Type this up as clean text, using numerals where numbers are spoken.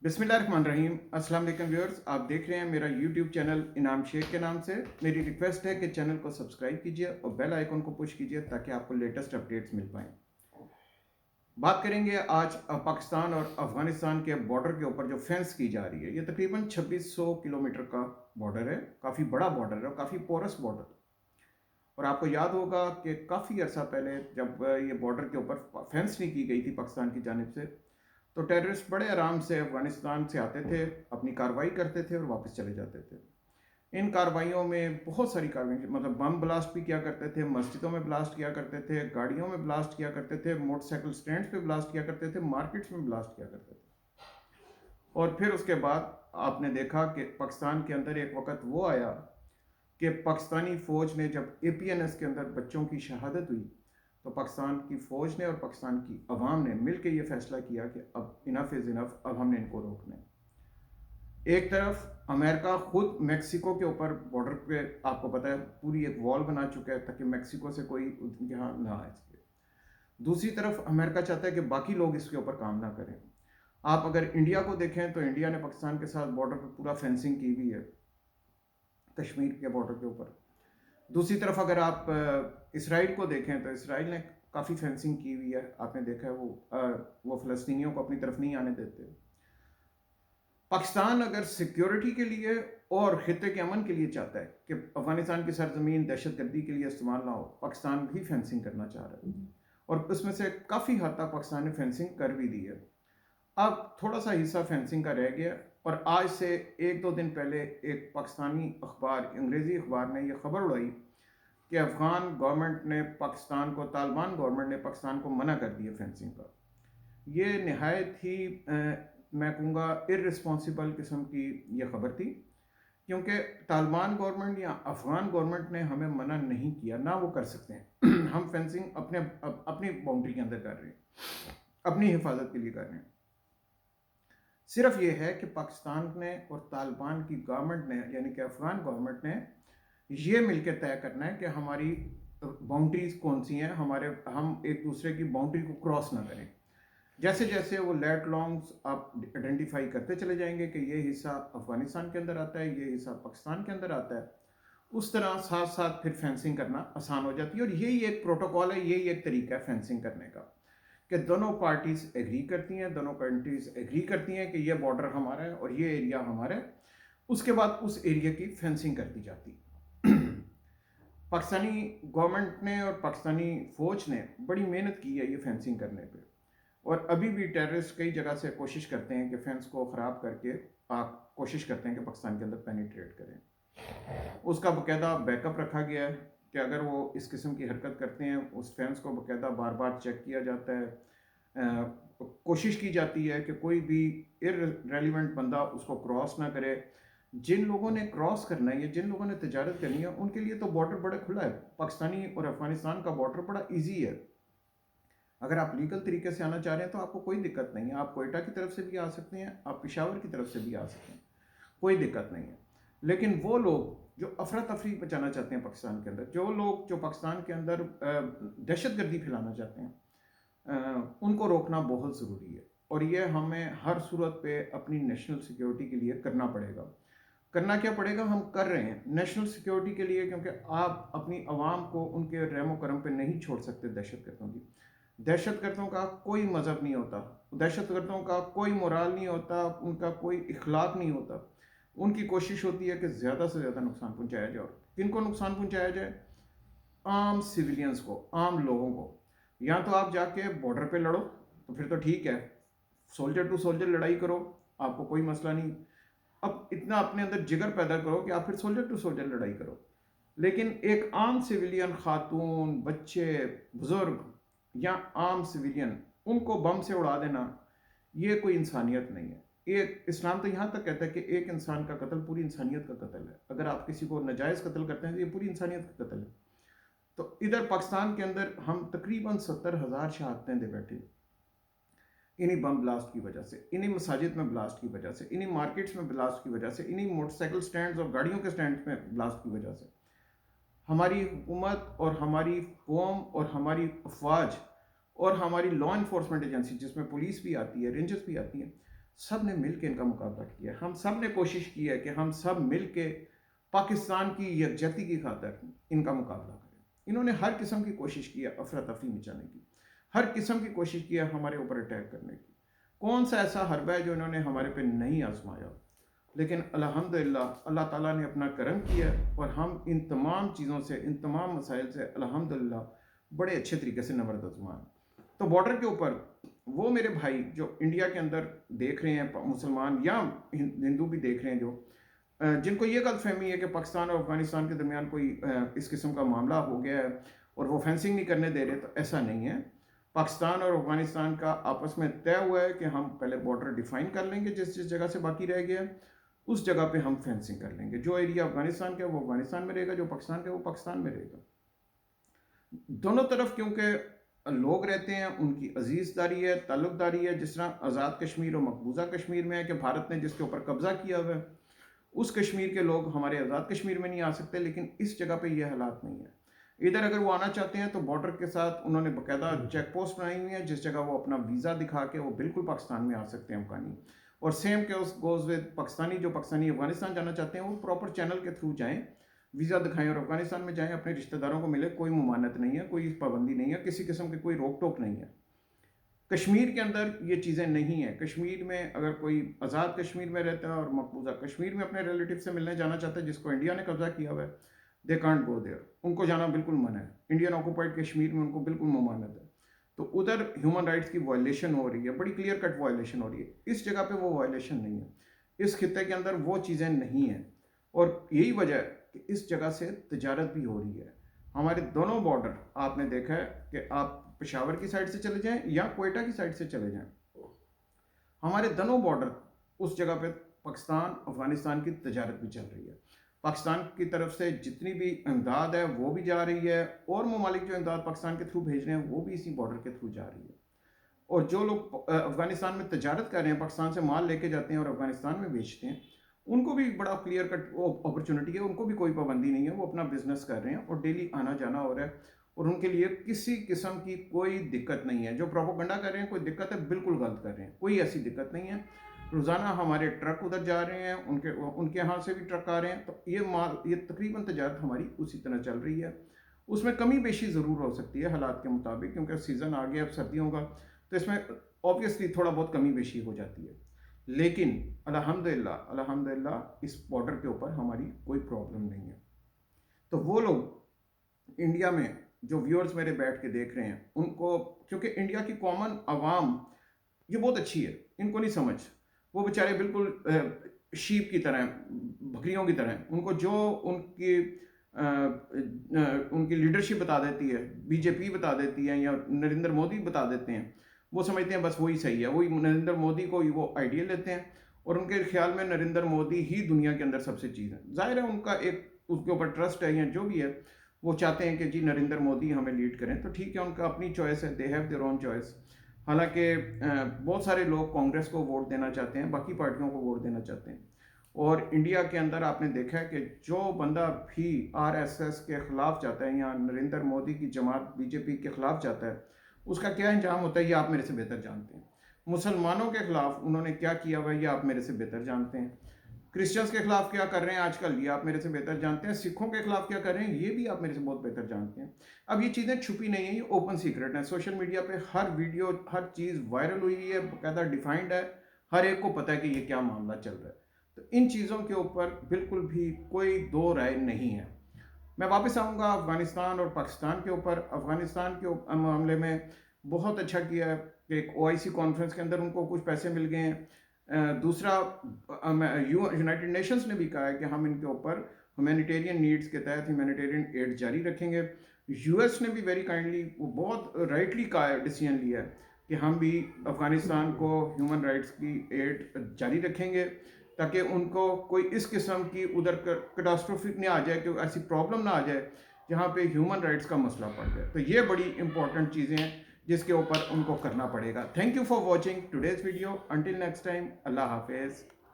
बिस्मिल्लाहिर्रहमानिर्रहीम। अस्सलाम वालेकुम व्यूअर्स, आप देख रहे हैं मेरा यूट्यूब चैनल इनाम शेख के नाम से। मेरी रिक्वेस्ट है कि चैनल को सब्सक्राइब कीजिए और बेल आइकन को पुश कीजिए ताकि आपको लेटेस्ट अपडेट्स मिल पाएँ। बात करेंगे आज पाकिस्तान और अफ़गानिस्तान के बॉर्डर के ऊपर जो फेंस की जा रही है। ये तकरीबन 2600 किलोमीटर का बॉर्डर है, काफ़ी बड़ा बॉर्डर है और काफ़ी पोरस बॉर्डर। और आपको याद होगा कि काफ़ी अर्सा पहले जब ये बॉर्डर के ऊपर फेंस नहीं की गई थी पाकिस्तान की जानिब से, तो टेररिस्ट बड़े आराम से अफ़गानिस्तान से आते थे, अपनी कार्रवाई करते थे और वापस चले जाते थे। इन कार्रवाइयों में बहुत सारी कार्रवाई, मतलब बम ब्लास्ट भी किया करते थे, मस्जिदों में ब्लास्ट किया करते थे, गाड़ियों में ब्लास्ट किया करते थे, मोटरसाइकिल स्टैंड्स पे ब्लास्ट किया करते थे, मार्केट्स में ब्लास्ट किया करते थे। और फिर उसके बाद आपने देखा कि पाकिस्तान के अंदर एक वक्त वो आया कि पाकिस्तानी फ़ौज ने, जब APNS के अंदर बच्चों की शहादत हुई, तो पाकिस्तान की फ़ौज ने और पाकिस्तान की अवाम ने मिल के ये फ़ैसला किया कि अब इनफ इज़ इनफ, अब हमने इनको रोकना है। एक तरफ अमेरिका खुद मेक्सिको के ऊपर बॉर्डर पे, आपको पता है, पूरी एक वॉल बना चुका है ताकि मेक्सिको से कोई यहाँ ना आ सके। दूसरी तरफ अमेरिका चाहता है कि बाकी लोग इसके ऊपर काम ना करें। आप अगर इंडिया को देखें तो इंडिया ने पाकिस्तान के साथ बॉर्डर पर पूरा फेंसिंग की हुई है, कश्मीर के बॉर्डर के ऊपर। दूसरी तरफ अगर आप इसराइल को देखें तो इसराइल ने काफ़ी फेंसिंग की हुई है। आपने देखा है वो फ़लस्तीनियों को अपनी तरफ नहीं आने देते। पाकिस्तान अगर सिक्योरिटी के लिए और खित्ते के अमन के लिए चाहता है कि अफगानिस्तान की सरजमीन दहशतगर्दी के लिए इस्तेमाल ना हो, पाकिस्तान भी फेंसिंग करना चाह रहा है और उसमें से काफ़ी हद तक पाकिस्तान ने फेंसिंग कर भी दी है। अब थोड़ा सा हिस्सा फेंसिंग का रह गया और आज से एक दो दिन पहले एक पाकिस्तानी अखबार, अंग्रेज़ी अखबार ने यह खबर उड़ाई कि अफ़गान गवर्नमेंट ने पाकिस्तान को, तालिबान गवर्नमेंट ने पाकिस्तान को मना कर दिया फेंसिंग का। ये नहायत ही मैं कहूँगा इररिस्पॉन्सिबल किस्म की ये ख़बर थी, क्योंकि तालिबान गवर्नमेंट या अफ़गान गवर्नमेंट ने हमें मना नहीं किया, ना वो कर सकते हैं। हम फेंसिंग अपनी बाउंड्री के अंदर कर रहे हैं, अपनी हिफाजत के लिए कर रहे हैं। सिर्फ ये है कि पाकिस्तान ने और तालिबान की गवर्नमेंट ने, यानी कि अफ़गान गवर्नमेंट ने, ये मिलकर तय करना है कि हमारी बाउंड्रीज कौन सी हैं, हम एक दूसरे की बाउंड्री को क्रॉस ना करें। जैसे जैसे वो लैट लॉन्ग्स आप आइडेंटिफाई करते चले जाएंगे कि ये हिस्सा अफगानिस्तान के अंदर आता है, ये हिस्सा पाकिस्तान के अंदर आता है, उस तरह साथ साथ फिर फेंसिंग करना आसान हो जाती है। और यही एक प्रोटोकॉल है, यही एक तरीका है फेंसिंग करने का कि दोनों पार्टीज एग्री करती हैं, दोनों कंट्रीज एग्री करती हैं कि ये बॉर्डर हमारा है और ये एरिया हमारा है। उसके बाद उस एरिया की फेंसिंग कर दी जाती है। पाकिस्तानी गवर्नमेंट ने और पाकिस्तानी फ़ौज ने बड़ी मेहनत की है ये फेंसिंग करने पे, और अभी भी टेररिस्ट कई जगह से कोशिश करते हैं कि फेंस को ख़राब करके कोशिश करते हैं कि पाकिस्तान के अंदर पेनिट्रेट करें। उसका बाकायदा बैकअप रखा गया है कि अगर वो इस किस्म की हरकत करते हैं, उस फेंस को बाकायदा बार बार चेक किया जाता है। कोशिश की जाती है कि कोई भी इररेलेवेंट बंदा उसको क्रॉस ना करे। जिन लोगों ने क्रॉस करना है या जिन लोगों ने तजारत करनी है, उनके लिए तो बॉर्डर बड़ा खुला है। पाकिस्तानी और अफगानिस्तान का बॉर्डर बड़ा ईजी है। अगर आप लीगल तरीके से आना चाह रहे हैं तो आपको कोई दिक्कत नहीं है। आप कोयटा की तरफ से भी आ सकते हैं, आप पेशावर की तरफ से भी आ सकते हैं, कोई दिक्कत नहीं है। लेकिन वो लोग जो अफरा तफरी बचाना चाहते हैं पाकिस्तान के अंदर, जो लोग जो पाकिस्तान के अंदर दहशतगर्दी फैलाना चाहते हैं, उनको रोकना बहुत ज़रूरी है। और ये हमें हर सूरत पे अपनी नेशनल सिक्योरिटी के लिए करना पड़ेगा। करना क्या पड़ेगा, हम कर रहे हैं नेशनल सिक्योरिटी के लिए, क्योंकि आप अपनी आवाम को उनके रहमो करम पे नहीं छोड़ सकते दहशतगर्दों की। दहशतगर्दों का कोई मज़हब नहीं होता, दहशतगर्दों का कोई मोराल नहीं होता, उनका कोई इखलाक नहीं होता। उनकी कोशिश होती है कि ज़्यादा से ज़्यादा नुकसान पहुंचाया जाए। और किन को नुकसान पहुंचाया जाए? आम सिविलियंस को, आम लोगों को। या तो आप जाके बॉर्डर पे लड़ो तो फिर तो ठीक है, सोल्जर टू सोल्जर लड़ाई करो, आपको कोई मसला नहीं। अब इतना अपने अंदर जिगर पैदा करो कि आप फिर सोल्जर टू सोल्जर लड़ाई करो। लेकिन एक आम सिविलियन, खातून, बच्चे, बुजुर्ग या आम सिविलियन, उनको बम से उड़ा देना, ये कोई इंसानियत नहीं है। एक इस्लाम तो यहाँ तक कहता है कि एक इंसान का कत्ल पूरी इंसानियत का कत्ल है। अगर आप किसी को नाजायज़ कत्ल करते हैं तो ये पूरी इंसानियत का कत्ल है। तो इधर पाकिस्तान के अंदर हम तकरीबन 70,000 शहादतें दे बैठे इन्हीं बम ब्लास्ट की वजह से, इन्हीं मसाजिद में ब्लास्ट की वजह से, इन्हीं मार्केट्स में ब्लास्ट की वजह से, इन्हीं मोटरसाइकिल स्टैंड्स और गाड़ियों के स्टैंड्स में ब्लास्ट की वजह से। हमारी हुकूमत और हमारी कौम और हमारी अफवाज और हमारी लॉ इन्फोर्समेंट एजेंसी, जिसमें पुलिस भी आती है, रेंजर्स भी आती हैं, سب نے مل کے ان کا مقابلہ کیا ہے. ہم سب نے کوشش کی ہے کہ ہم سب مل کے پاکستان کی یکجہتی کی خاطر ان کا مقابلہ کریں. انہوں نے ہر قسم کی کوشش کی ہے افراتفری مچانے کی, ہر قسم کی کوشش کی ہے ہمارے اوپر اٹیک کرنے کی. کون سا ایسا حربہ ہے جو انہوں نے ہمارے پہ نہیں آزمایا؟ لیکن الحمدللہ اللہ تعالیٰ نے اپنا کرم کیا اور ہم ان تمام چیزوں سے, ان تمام مسائل سے الحمدللہ بڑے اچھے طریقے سے نبرد آزمان. تو بارڈر کے اوپر وہ میرے بھائی جو انڈیا کے اندر دیکھ رہے ہیں, مسلمان یا ہندو بھی دیکھ رہے ہیں, جو جن کو یہ غلط فہمی ہے کہ پاکستان اور افغانستان کے درمیان کوئی اس قسم کا معاملہ ہو گیا ہے اور وہ فینسنگ نہیں کرنے دے رہے, تو ایسا نہیں ہے. پاکستان اور افغانستان کا آپس میں طے ہوا ہے کہ ہم پہلے بارڈر ڈیفائن کر لیں گے, جس جگہ سے باقی رہ گیا اس جگہ پہ ہم فینسنگ کر لیں گے. جو ایریا افغانستان کا وہ افغانستان میں رہے گا, جو پاکستان کا وہ پاکستان میں رہے گا. دونوں طرف کیونکہ لوگ رہتے ہیں, ان کی عزیز داری ہے, تعلق داری ہے. جس طرح آزاد کشمیر اور مقبوضہ کشمیر میں ہے کہ بھارت نے جس کے اوپر قبضہ کیا ہوا ہے, اس کشمیر کے لوگ ہمارے آزاد کشمیر میں نہیں آ سکتے, لیکن اس جگہ پہ یہ حالات نہیں ہے. ادھر اگر وہ آنا چاہتے ہیں تو بارڈر کے ساتھ انہوں نے باقاعدہ چیک پوسٹ بنائی ہوئی ہیں, جس جگہ وہ اپنا ویزا دکھا کے وہ بالکل پاکستان میں آ سکتے ہیں امکانی. اور سیم گوز ود پاکستانی, جو پاکستانی افغانستان جانا چاہتے ہیں وہ پراپر چینل کے تھرو جائیں, ویزا دکھائیں اور افغانستان میں جائیں, اپنے رشتہ داروں کو ملے. کوئی ممانعت نہیں ہے, کوئی پابندی نہیں ہے, کسی قسم کی کوئی روک ٹوک نہیں ہے. کشمیر کے اندر یہ چیزیں نہیں ہیں. کشمیر میں اگر کوئی آزاد کشمیر میں رہتا ہے اور مقبوضہ کشمیر میں اپنے ریلیٹیو سے ملنے جانا چاہتا ہے جس کو انڈیا نے قبضہ کیا ہوا ہے, دے کانٹ گو دیئر. ان کو جانا بالکل منع ہے. انڈین آکوپائڈ کشمیر میں ان کو بالکل ممانعت ہے. تو ادھر ہیومن رائٹس کی وائلیشن ہو رہی ہے, بڑی کلیئر کٹ وائلیشن ہو رہی ہے. اس جگہ پہ وہ وائلیشن نہیں ہے, اس خطے کے اندر وہ چیزیں نہیں ہیں. اور یہی وجہ ہے کہ اس جگہ سے تجارت بھی ہو رہی ہے. ہمارے دونوں بارڈر آپ نے دیکھا ہے کہ آپ پشاور کی سائڈ سے چلے جائیں یا کوئٹہ کی سائڈ سے چلے جائیں, ہمارے دونوں بارڈر اس جگہ پہ پاکستان افغانستان کی تجارت بھی چل رہی ہے. پاکستان کی طرف سے جتنی بھی امداد ہے وہ بھی جا رہی ہے, اور ممالک جو امداد پاکستان کے تھرو بھیج رہے ہیں وہ بھی اسی بارڈر کے تھرو جا رہی ہے. اور جو لوگ افغانستان میں تجارت کر رہے ہیں, پاکستان سے مال لے کے جاتے ہیں اور افغانستان میں بیچتے ہیں, ان کو بھی بڑا کلیئر کٹ اپرچونٹی ہے, ان کو بھی کوئی پابندی نہیں ہے, وہ اپنا بزنس کر رہے ہیں اور ڈیلی آنا جانا ہو رہا ہے, اور ان کے لیے کسی قسم کی کوئی دقت نہیں ہے. جو پروپیگنڈا کر رہے ہیں کوئی دقت ہے, بالکل غلط کر رہے ہیں, کوئی ایسی دقت نہیں ہے. روزانہ ہمارے ٹرک ادھر جا رہے ہیں, ان کے ہاں سے بھی ٹرک آ رہے ہیں, تو یہ تقریباً تجارت ہماری اسی طرح چل رہی ہے. اس میں کمی بیشی ضرور ہو سکتی ہے حالات کے مطابق, کیونکہ سیزن آ گیا اب سردیوں کا, تو اس میں اوبیسلی تھوڑا بہت کمی بیشی ہو جاتی ہے. لیکن الحمدللہ اس بارڈر کے اوپر ہماری کوئی پرابلم نہیں ہے. تو وہ لوگ انڈیا میں جو ویورز میرے بیٹھ کے دیکھ رہے ہیں, ان کو کیونکہ انڈیا کی کامن عوام یہ بہت اچھی ہے, ان کو نہیں سمجھ, وہ بیچارے بالکل شیپ کی طرح, بکریوں کی طرح. ان کو جو ان کی لیڈرشپ بتا دیتی ہے, بی جے پی بتا دیتی ہے یا نریندر مودی بتا دیتے ہیں, وہ سمجھتے ہیں بس وہی صحیح ہے, وہی نریندر مودی کو وہ آئیڈیا لیتے ہیں, اور ان کے خیال میں نریندر مودی ہی دنیا کے اندر سب سے چیز ہے. ظاہر ہے ان کا ایک اس کے اوپر ٹرسٹ ہے یا جو بھی ہے, وہ چاہتے ہیں کہ جی نریندر مودی ہمیں لیڈ کریں, تو ٹھیک ہے, ان کا اپنی چوائس ہے, they have their own choice. حالانکہ بہت سارے لوگ کانگریس کو ووٹ دینا چاہتے ہیں, باقی پارٹیوں کو ووٹ دینا چاہتے ہیں. اور انڈیا کے اندر آپ نے دیکھا ہے کہ جو بندہ بھی آر ایس ایس کے خلاف جاتا ہے یا نریندر مودی کی جماعت بی جے پی کے خلاف جاتا ہے, اس کا کیا انجام ہوتا ہے یہ آپ میرے سے بہتر جانتے ہیں. مسلمانوں کے خلاف انہوں نے کیا کیا ہوا ہے یہ آپ میرے سے بہتر جانتے ہیں. کرسچنس کے خلاف کیا کر رہے ہیں آج کل یہ آپ میرے سے بہتر جانتے ہیں. سکھوں کے خلاف کیا کر رہے ہیں یہ بھی آپ میرے سے بہت بہتر جانتے ہیں. اب یہ چیزیں چھپی نہیں ہیں, یہ اوپن سیکرٹ ہیں. سوشل میڈیا پہ ہر ویڈیو ہر چیز وائرل ہوئی ہے, باقاعدہ ڈیفائنڈ ہے, ہر ایک کو پتہ ہے کہ یہ کیا معاملہ چل رہا ہے. تو ان چیزوں کے اوپر بالکل بھی کوئی دو رائے نہیں ہے. میں واپس آؤں گا افغانستان اور پاکستان کے اوپر. افغانستان کے معاملے میں بہت اچھا کیا ہے کہ ایک OIC کانفرنس کے اندر ان کو کچھ پیسے مل گئے ہیں. دوسرا یونائٹڈ نیشنز نے بھی کہا ہے کہ ہم ان کے اوپر ہیومینیٹیرین نیڈز کے تحت ہیومینیٹیرین ایڈ جاری رکھیں گے. US نے بھی ویری کائنڈلی وہ بہت رائٹلی کہا ہے, ڈیسیژن لیا ہے کہ ہم بھی افغانستان کو ہیومن رائٹس کی ایڈ جاری رکھیں گے, تاکہ ان کو کوئی اس قسم کی ادھر کیٹاسٹروفک نہ آ جائے, کہ ایسی پرابلم نہ آ جائے جہاں پہ ہیومن رائٹس کا مسئلہ پڑ جائے. تو یہ بڑی امپورٹنٹ چیزیں ہیں جس کے اوپر ان کو کرنا پڑے گا. Thank you for watching today's video. Until next time, اللہ حافظ.